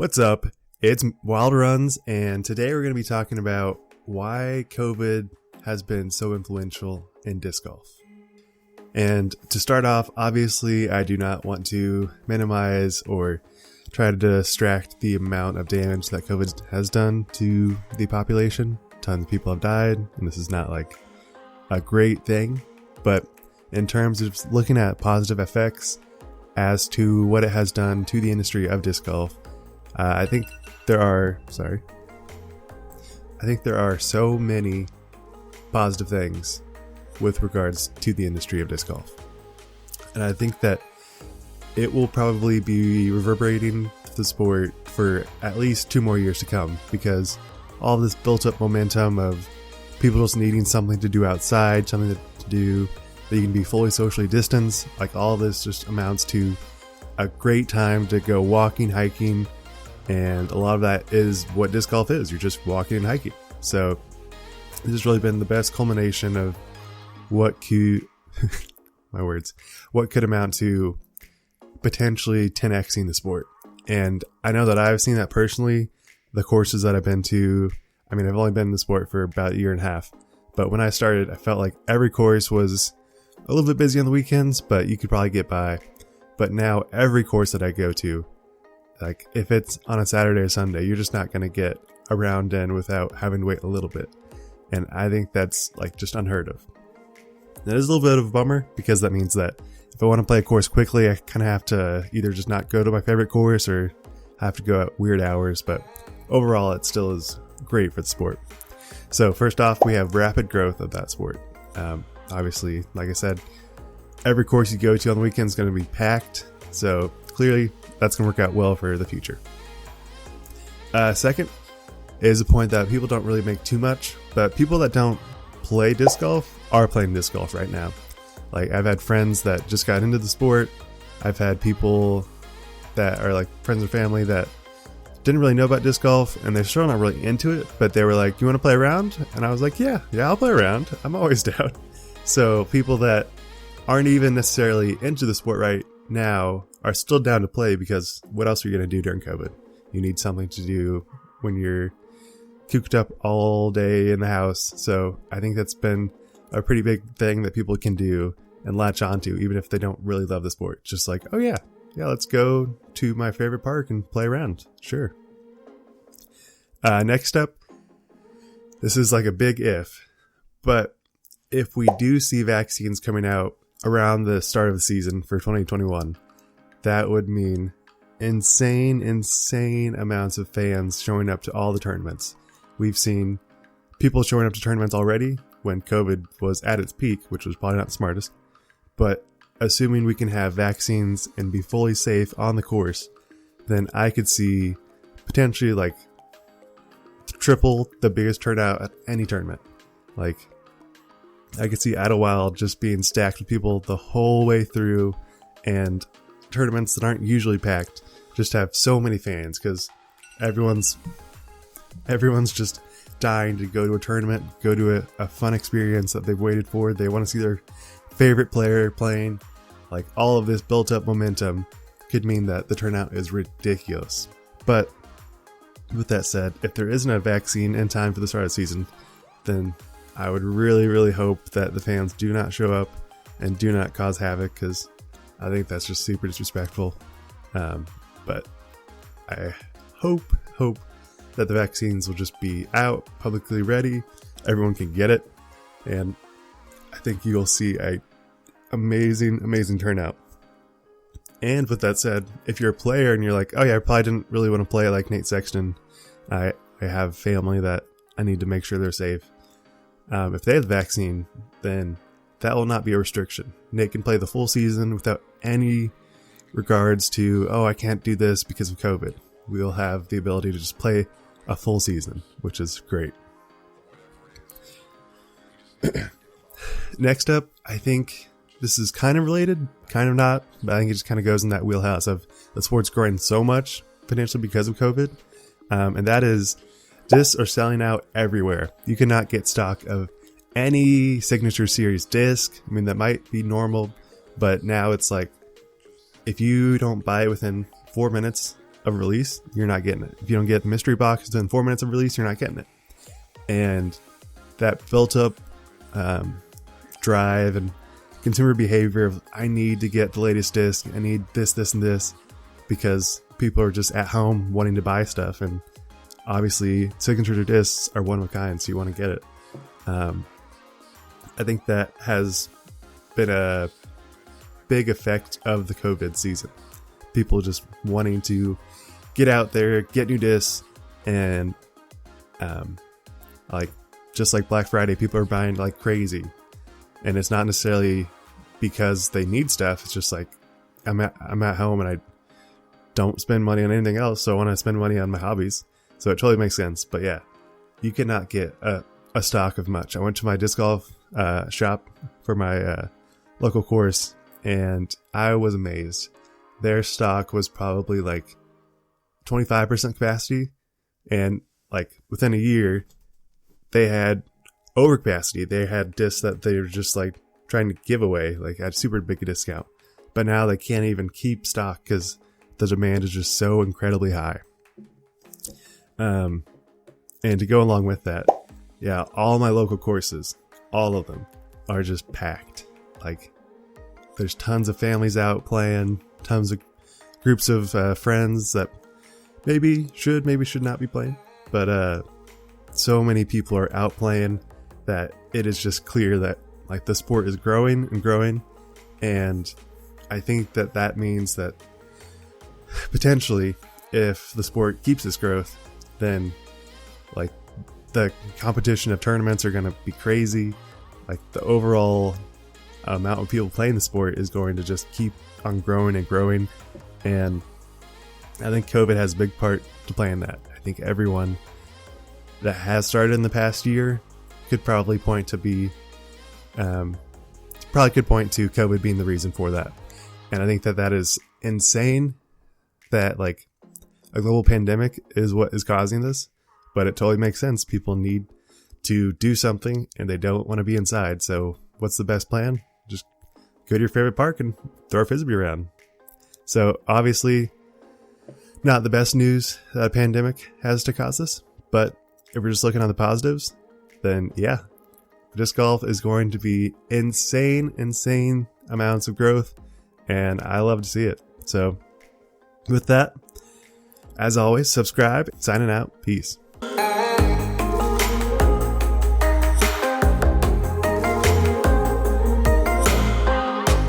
What's up? It's Wild Runs, and today we're going to be talking about why COVID has been so influential in disc golf. And to start off, obviously, I do not want to minimize or try to distract the amount of damage that COVID has done to the population. Tons of people have died, and this is not like a great thing. But in terms of looking at positive effects as to what it has done to the industry of disc golf, I think there are so many positive things with regards to the industry of disc golf. And I think that it will probably be reverberating the sport for at least 2 more years to come, because all this built up momentum of people just needing something to do outside, something to do that you can be fully socially distanced, like all this just amounts to a great time to go walking, hiking, and a lot of that is what disc golf is. You're just walking and hiking. So this has really been the best culmination of what could what could amount to potentially 10xing the sport. And I know that I've seen that personally. The courses that I've been to, I mean, I've only been in the sport for about a year and a half, but when I started, I felt like every course was a little bit busy on the weekends, but you could probably get by. But now every course that I go to, like if it's on a Saturday or Sunday, you're just not going to get a round in without having to wait a little bit. And I think that's like just unheard of. That is a little bit of a bummer, because that means that if I want to play a course quickly, I kind of have to either just not go to my favorite course or have to go at weird hours. But overall, it still is great for the sport. So first off, we have rapid growth of that sport. Obviously, like I said, every course you go to on the weekend is going to be packed. So clearly, that's going to work out well for the future. Second is a point that people don't really make too much, but people that don't play disc golf are playing disc golf right now. Like, I've had friends that just got into the sport. I've had people that are like friends or family that didn't really know about disc golf, and they're still not really into it, but they were like, "You want to play around?" And I was like, yeah, I'll play around. I'm always down. So people that aren't even necessarily into the sport right now are still down to play, because what else are you going to do during COVID? You need something to do when you're cooped up all day in the house. So I think that's been a pretty big thing that people can do and latch onto, even if they don't really love the sport. Just like, oh yeah, let's go to my favorite park and play around. Sure. Next up, this is like a big if, but if we do see vaccines coming out around the start of the season for 2021, that would mean insane amounts of fans showing up to all the tournaments. We've seen people showing up to tournaments already when COVID was at its peak, which was probably not the smartest. But assuming we can have vaccines and be fully safe on the course, then I could see potentially like triple the biggest turnout at any tournament. Like, I could see Idlewild just being stacked with people the whole way through, and tournaments that aren't usually packed just have so many fans, because everyone's just dying to go to a tournament, go to a fun experience that they've waited for. They want to see their favorite player playing. Like, all of this built up momentum could mean that the turnout is ridiculous. But with that said, if there isn't a vaccine in time for the start of the season, then I would really hope that the fans do not show up and do not cause havoc, because I think that's just super disrespectful. But I hope that the vaccines will just be out, publicly ready, everyone can get it, and I think you'll see a amazing turnout. And with that said, if you're a player and you're like, oh yeah, I probably didn't really want to play like Nate Sexton, I have family that I need to make sure they're safe. If they have the vaccine, then that will not be a restriction. Nate can play the full season without any regards to, oh, I can't do this because of COVID. We'll have the ability to just play a full season, which is great. Next up, I think this is kind of related, kind of not, but I think it just kind of goes in that wheelhouse of the sport's growing so much, potentially because of COVID. And that is, discs are selling out everywhere. You cannot get stock of any Signature Series disc. I mean, that might be normal, but now it's like, if you don't buy it within 4 minutes of release, you're not getting it. If you don't get the mystery box within 4 minutes of release, you're not getting it. And that built up drive and consumer behavior of, I need to get the latest disc, I need this, and this, because people are just at home wanting to buy stuff. And obviously signature discs are one of a kind, so you want to get it. I think that has been a big effect of the COVID season. People just wanting to get out there, get new discs, and just like Black Friday, people are buying like crazy. And it's not necessarily because they need stuff. It's just like, I'm at home and I don't spend money on anything else, so I want to spend money on my hobbies. So it totally makes sense. But yeah, you cannot get a stock of much. I went to my disc golf shop for my local course, and I was amazed. Their stock was probably like 25% capacity, and like within a year, they had overcapacity. They had discs that they were just like trying to give away, like at super big a discount. But now they can't even keep stock because the demand is just so incredibly high. And to go along with that, yeah, all my local courses, all of them are just packed. Like, there's tons of families out playing, tons of groups of friends that maybe should not be playing. But so many people are out playing that it is just clear that like the sport is growing and growing. And I think that means that potentially if the sport keeps its growth, then like the competition of tournaments are going to be crazy. Like the overall amount of people playing the sport is going to just keep on growing and growing. And I think COVID has a big part to play in that. I think everyone that has started in the past year could probably point to COVID being the reason for that. And I think that is insane that like a global pandemic is what is causing this, but it totally makes sense. People need to do something and they don't want to be inside. So what's the best plan? Just go to your favorite park and throw a frisbee around. So obviously not the best news that a pandemic has to cause us, but if we're just looking on the positives, then yeah, disc golf is going to be insane amounts of growth, and I love to see it. So with that, as always, subscribe. Signing out. Peace.